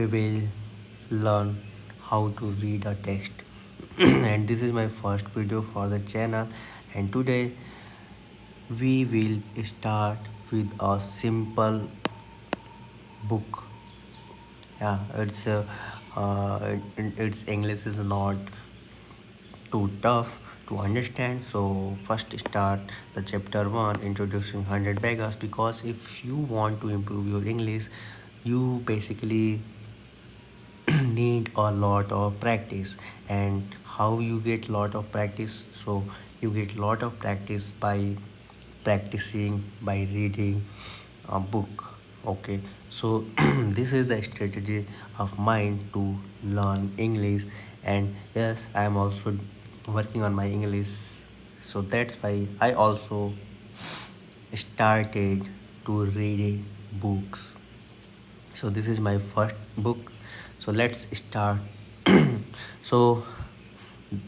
we will learn how to read a text. And this is my first video for the channel, and today we will start with a simple book. Yeah, its English is not too tough to understand. So first start the chapter 1 introducing 100 beggars, because if you want to improve your English, you basically need a lot of practice. And how you get lot of practice? So you get lot of practice by practicing, by reading a book. Okay, so this is the strategy of mine to learn English. And yes, I am also working on my English, so that's why I also started to read books. So this is my first book, so let's start. So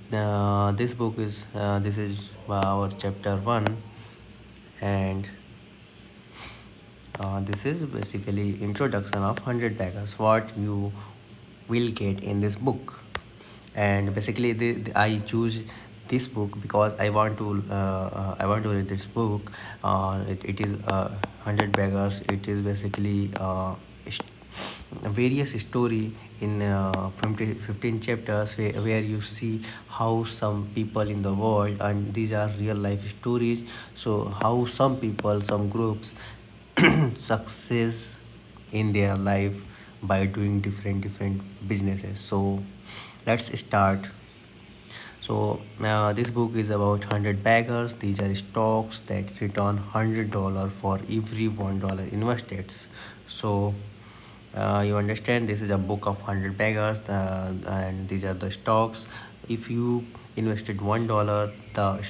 this is our chapter 1. And this is basically introduction of 100 beggars, what you will get in this book. And basically I choose this book because I want to read this book. It is 100 beggars. It is basically st- various story in 15 chapters, where you see how some people in the world, and these are real life stories, so how some people, some groups success in their life by doing different businesses. So let's start. So this book is about 100 baggers. These are stocks that return $100 for every $1 invested. So you understand, this is a book of 100 baggers, and these are the stocks. If you invested $1, the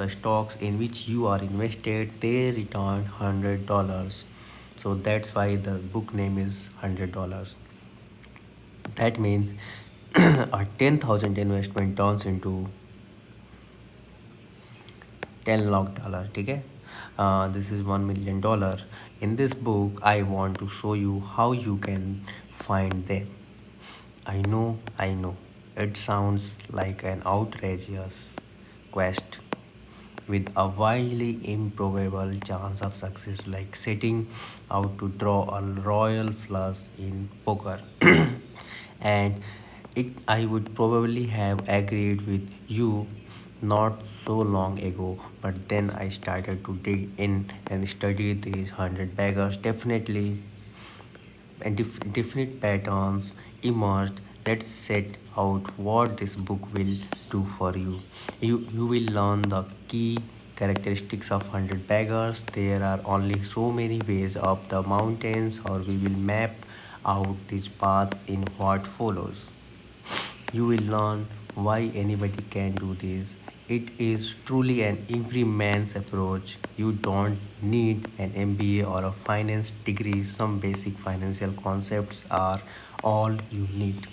stocks in which you are invested, they return $100. So that's why the book name is $100. That means a 10,000 investment turns into 10 lakh dollar. Okay, this is $1 million. In this book I want to show you how you can find them. I know it sounds like an outrageous quest with a wildly improbable chance of success, like setting out to draw a royal flush in poker. And I would probably have agreed with you not so long ago, but then I started to dig in and study these 100 beggars. Definitely, and definite patterns emerged. Let's set out what this book will do for you. You will learn the key characteristics of 100 beggars. There are only so many ways up the mountains, or we will map out these paths in what follows. You will learn why anybody can do this. It is truly an everyman's approach. You don't need an MBA or a finance degree. Some basic financial concepts are all you need.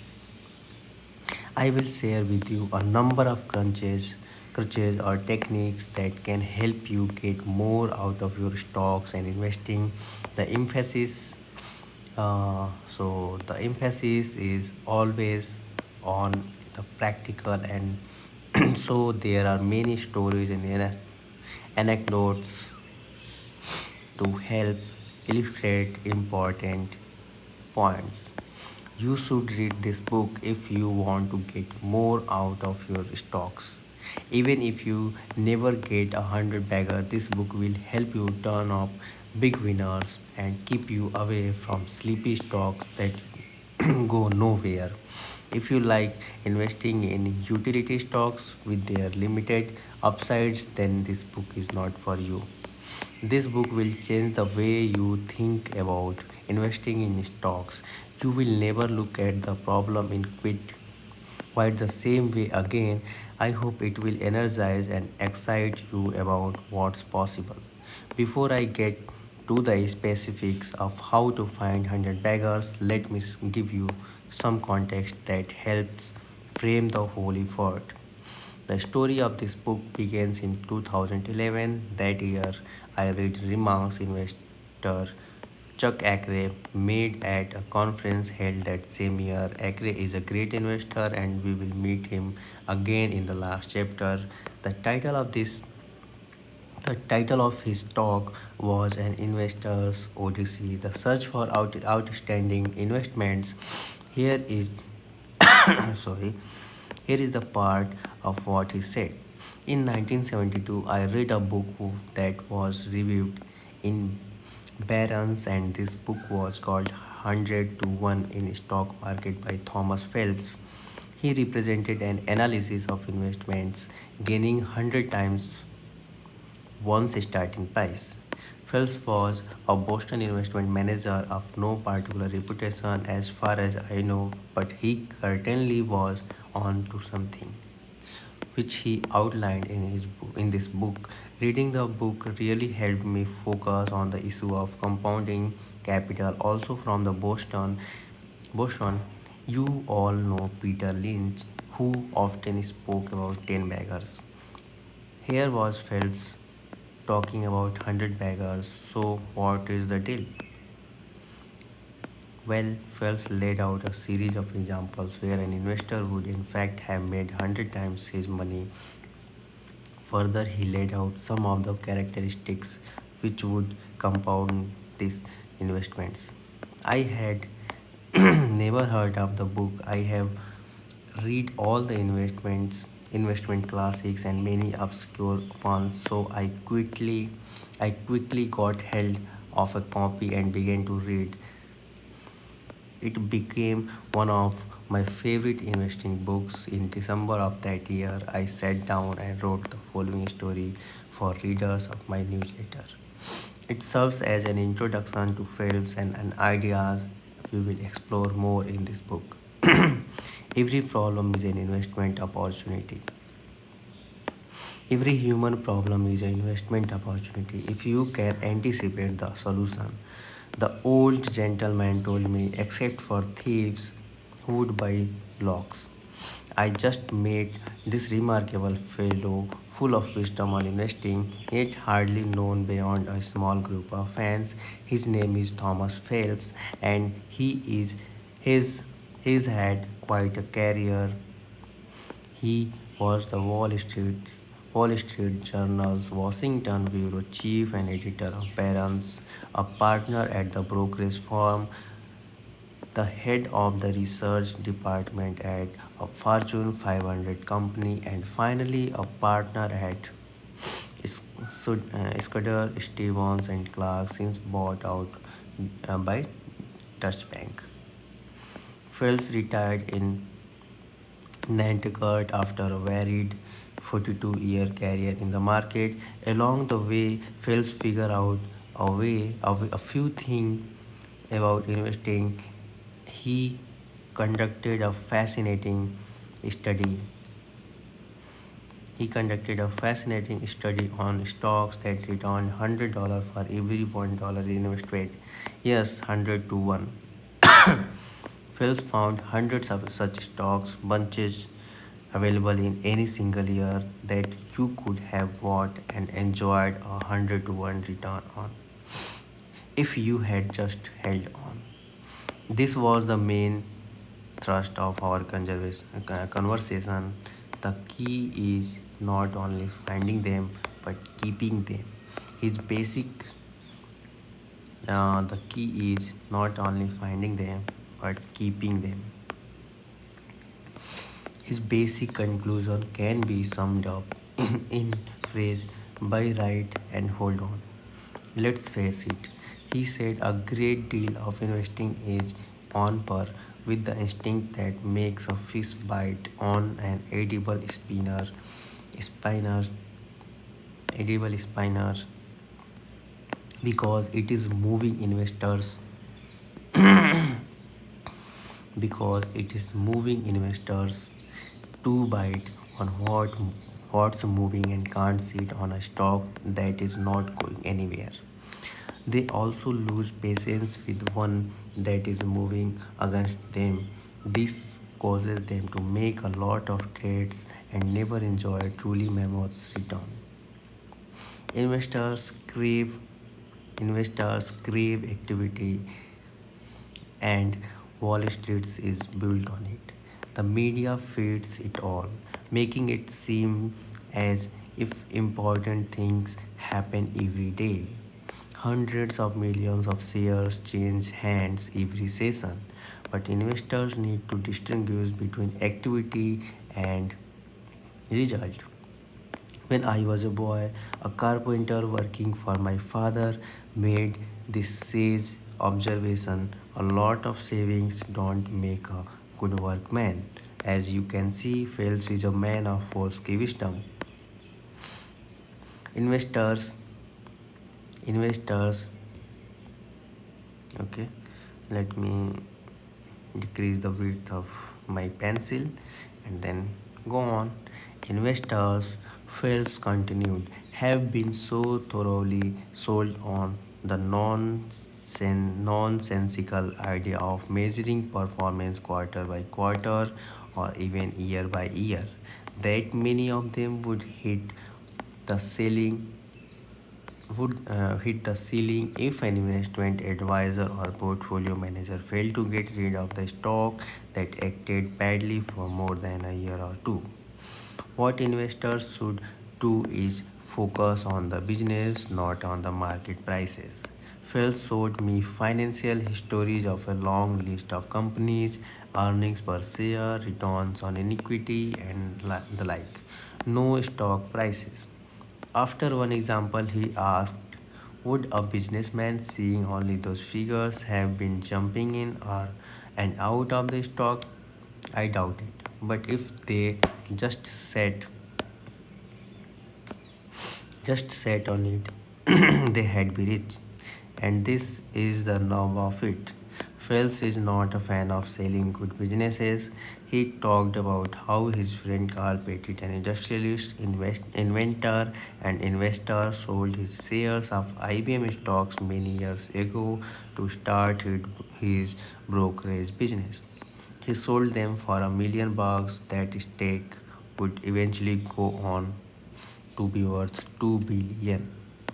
I will share with you a number of crutches or techniques that can help you get more out of your stocks and investing. The emphasis so the emphasis is always on the practical, and so there are many stories and anecdotes to help illustrate important points. You should read this book if you want to get more out of your stocks. Even if you never get 100 bagger, this book will help you turn up big winners and keep you away from sleepy stocks that go nowhere. If you like investing in utility stocks with their limited upsides, then this book is not for you. This book will change the way you think about investing in stocks. You will never look at the problem in quite the same way again. I hope it will energize and excite you about what's possible. Before I get to the specifics of how to find 100 beggars, let me give you some context that helps frame the whole effort. The story of this book begins in 2011. That year, I read Remarks Investor Chuck Akre made at a conference held that same year. Akre is a great investor and we will meet him again in the last chapter. The title of this the title of his talk was An Investor's Odyssey, the search for outstanding investments. Here is sorry, here is the part of what he said. In 1972, I read a book that was reviewed in Barron's, and this book was called 100 to 1 in Stock Market by Thomas Phelps. He represented an analysis of investments gaining 100 times one's starting price. Phelps was a Boston investment manager of no particular reputation as far as I know, but he certainly was on to something, which he outlined in this book. Reading the book really helped me focus on the issue of compounding capital. Also from the Boston, you all know Peter Lynch, who often spoke about 10 baggers. Here was Phelps talking about 100 baggers. So, what is the deal? Well, Phelps laid out a series of examples where an investor would in fact have made 100 times his money. Further, he laid out some of the characteristics which would compound these investments. I had never heard of the book. I have read all the investment classics and many obscure ones, so I quickly got held of a copy and began to read. It became one of my favorite investing books. In December of that year, I sat down and wrote the following story for readers of my newsletter. It serves as an introduction to Phelps and ideas we will explore more in this book. Every problem is an investment opportunity. Every human problem is an investment opportunity if you can anticipate the solution. The old gentleman told me, except for thieves who would buy locks. I just met this remarkable fellow full of wisdom on investing, yet hardly known beyond a small group of fans. His name is Thomas Phelps, and his he's had quite a career. He was the Wall Street Journal's Washington bureau chief and editor of Barron's, a partner at the brokerage firm, the head of the research department at a Fortune 500 company, and finally a partner at Scudder, Stevens and Clark, since bought out by Deutsche Bank. Phelps retired in Nantucket after a varied 42-year career in the market. Along the way, Phelps figured out a few things about investing. He conducted a fascinating study. He conducted a fascinating study on stocks that returned $100 for every $1 invested. Yes, 100 to 1. Phelps found hundreds of such stocks bunches available in any single year that you could have bought and enjoyed a 100 to 1 return on if you had just held on. This was the main thrust of our conversation. The key is not only finding them but keeping them. His basic the key is not only finding them but keeping them. His basic conclusion can be summed up in phrase buy right and hold on. Let's face it, he said a great deal of investing is on par with the instinct that makes a fish bite on an spinner, edible spinner, because it is moving investors to bite on what's moving and can't sit on a stock that is not going anywhere. They also lose patience with one that is moving against them. This causes them to make a lot of trades and never enjoy a truly mammoth return. Investors crave Investors crave activity, and Wall Street is built on it. The media feeds it all, making it seem as if important things happen every day. Hundreds of millions of shares change hands every session, but investors need to distinguish between activity and result. When I was a boy, a carpenter working for my father made this sage observation: a lot of savings don't make a good workman. As you can see, Phelps is a man of false wisdom. Investors, investors, okay, let me decrease the width of my pencil and then go on. Investors, Phelps continued, have been so thoroughly sold on the nonsensical idea of measuring performance quarter by quarter or even year by year that many of them the ceiling would hit the ceiling if an investment advisor or portfolio manager failed to get rid of the stock that acted badly for more than a year or two. What investors should do is focus on the business, not on the market prices. Phil showed me financial histories of a long list of companies, earnings per share, returns on equity, and the like. No stock prices. After one example, he asked, would a businessman seeing only those figures have been jumping in or and out of the stock? I doubt it. But if they just sat just sat on it, they had be rich. And this is the nub of it. Phelps is not a fan of selling good businesses. He talked about how his friend Carl Pettit, an industrialist, inventor, and investor, sold his shares of IBM stocks many years ago to start his brokerage business. He sold them for $1 million. That stake would eventually go on to be worth 2 billion,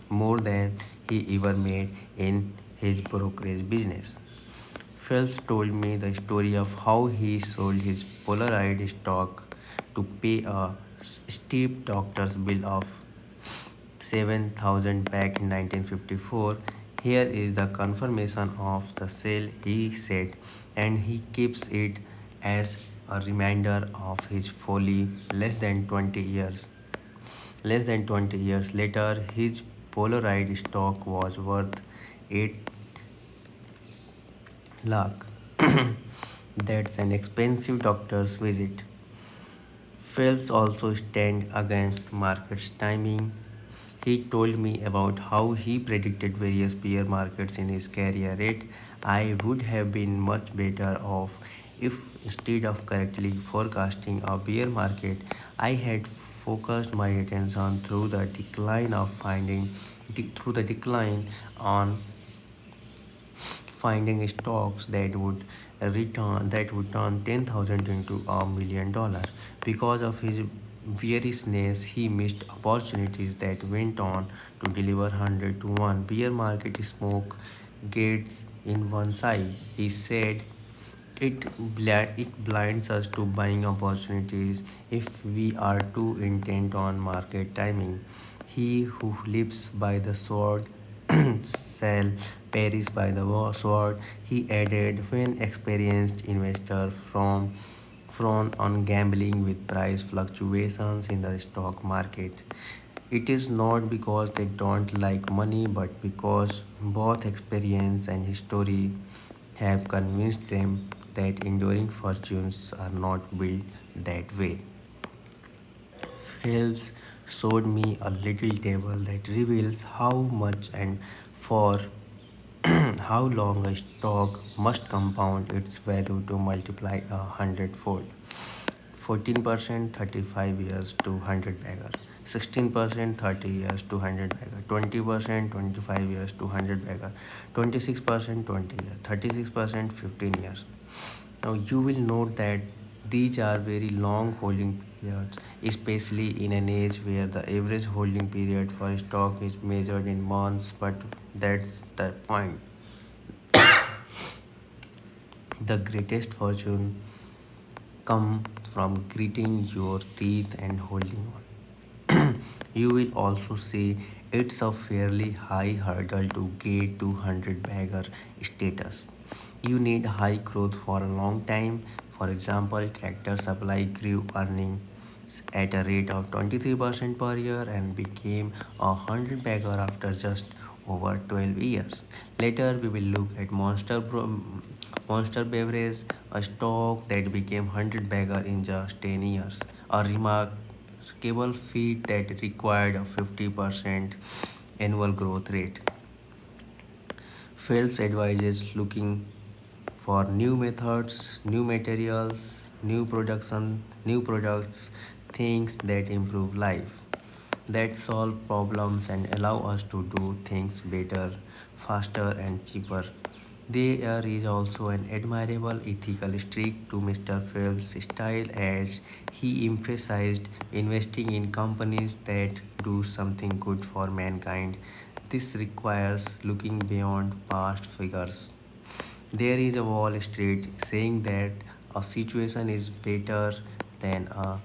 more than he ever made in his brokerage business. Phelps told me the story of how he sold his Polaroid stock to pay a steep doctor's bill of 7,000 back in 1954. Here is the confirmation of the sale, he said, and he keeps it as a reminder of his folly. Less than 20 years later, his Polaroid stock was worth 8 lakh. That's an expensive doctor's visit. Phelps also stand against market's timing. He told me about how he predicted various bear markets in his career. Yet I would have been much better off if instead of correctly forecasting a bear market, I had focused my attention through the decline on finding stocks that would turn 10,000 into $1 million. Because of his bearishness, he missed opportunities that went on to deliver 100 to 1. Bear market smoke gets in one's eye. He said it blinds us to buying opportunities if we are too intent on market timing. He who lives by the sword shall perish by the sword, he added. When experienced investors frown on gambling with price fluctuations in the stock market, it is not because they don't like money, but because both experience and history have convinced them that enduring fortunes are not built that way. Phelps showed me a little table that reveals how much and for how long a stock must compound its value to multiply 100-fold. 14% 35 years to 100 bagger. 16% 30 years to 100 bagger. 20% 25 years to 100 bagger. 26% 20 years. 36% 15 years. Now you will note that these are very long holding periods, especially in an age where the average holding period for stock is measured in months. But That's the point. The greatest fortune come from gritting your teeth and holding on. You will also see it's a fairly high hurdle to get to 100 bagger status. You need high growth for a long time. For example, Tractor Supply grew earnings at a rate of 23% per year and became a 100 bagger after just over 12 years. Later, we will look at Monster Beverage, a stock that became 100 bagger in just 10 years. A remarkable feat that required a 50% annual growth rate. Phelps advises looking for new methods, new materials, new products, things that improve life, that solve problems and allow us to do things better, faster, and cheaper. There is also an admirable ethical streak to Mr. Phelps' style as he emphasized investing in companies that do something good for mankind. This requires looking beyond past figures. There is a Wall Street saying that a situation is better than a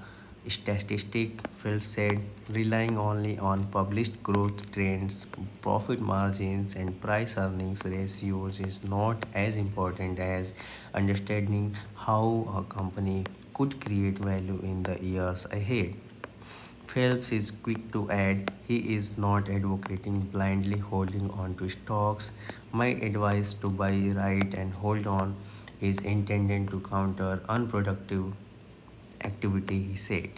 statistic. Phil said, relying only on published growth trends, profit margins, and price earnings ratios is not as important as understanding how a company could create value in the years ahead. Phelps is quick to add, he is not advocating blindly holding on to stocks. My advice to buy right and hold on is intended to counter unproductive activity, he said.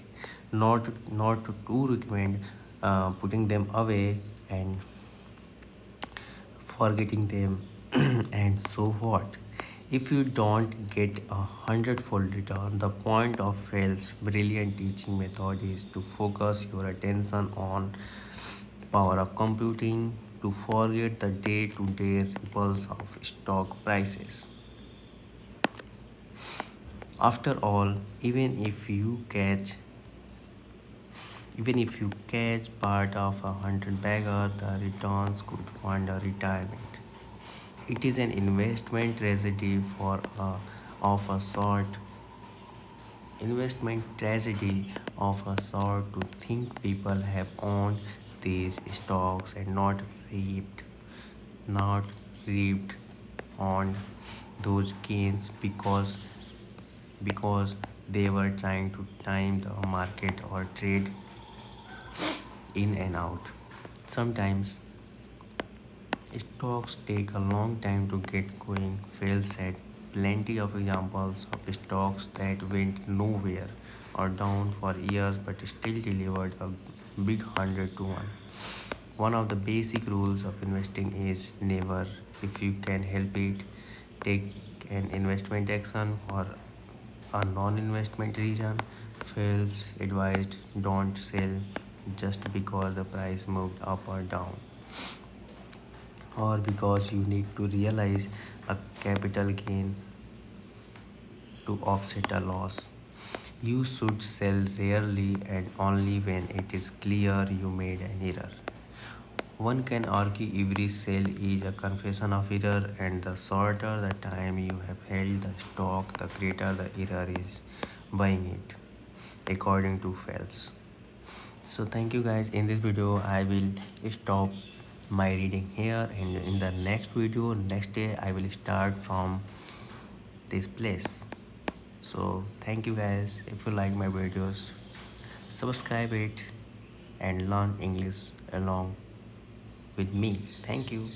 Not to recommend putting them away and forgetting them. And so what? If you don't get a hundredfold return, the point of Phelps' brilliant teaching method is to focus your attention on power of computing, to forget the day-to-day ripples of stock prices. After all, even if you catch part of 100 bagger, the returns could fund a retirement. It is an investment tragedy of a sort investment tragedy of a sort to think people have owned these stocks and not reaped on those gains because they were trying to time the market or trade in and out. Sometimes stocks take a long time to get going. Phil said plenty of examples of stocks that went nowhere or down for years but still delivered a big 100 to 1. One of the basic rules of investing is never, if you can help it, take an investment action for a non investment reason. Phil's advised don't sell just because the price moved up or down, or because you need to realize a capital gain to offset a loss. You should sell rarely and only when it is clear you made an error. One can argue every sale is a confession of error, and the shorter the time you have held the stock, the greater the error is buying it, according to Phelps. So, thank you guys. In this video, I will stop my reading here, and in the next video, next day, I will start from this place. So, thank you guys. If you like my videos, subscribe it and learn English along with me. Thank you.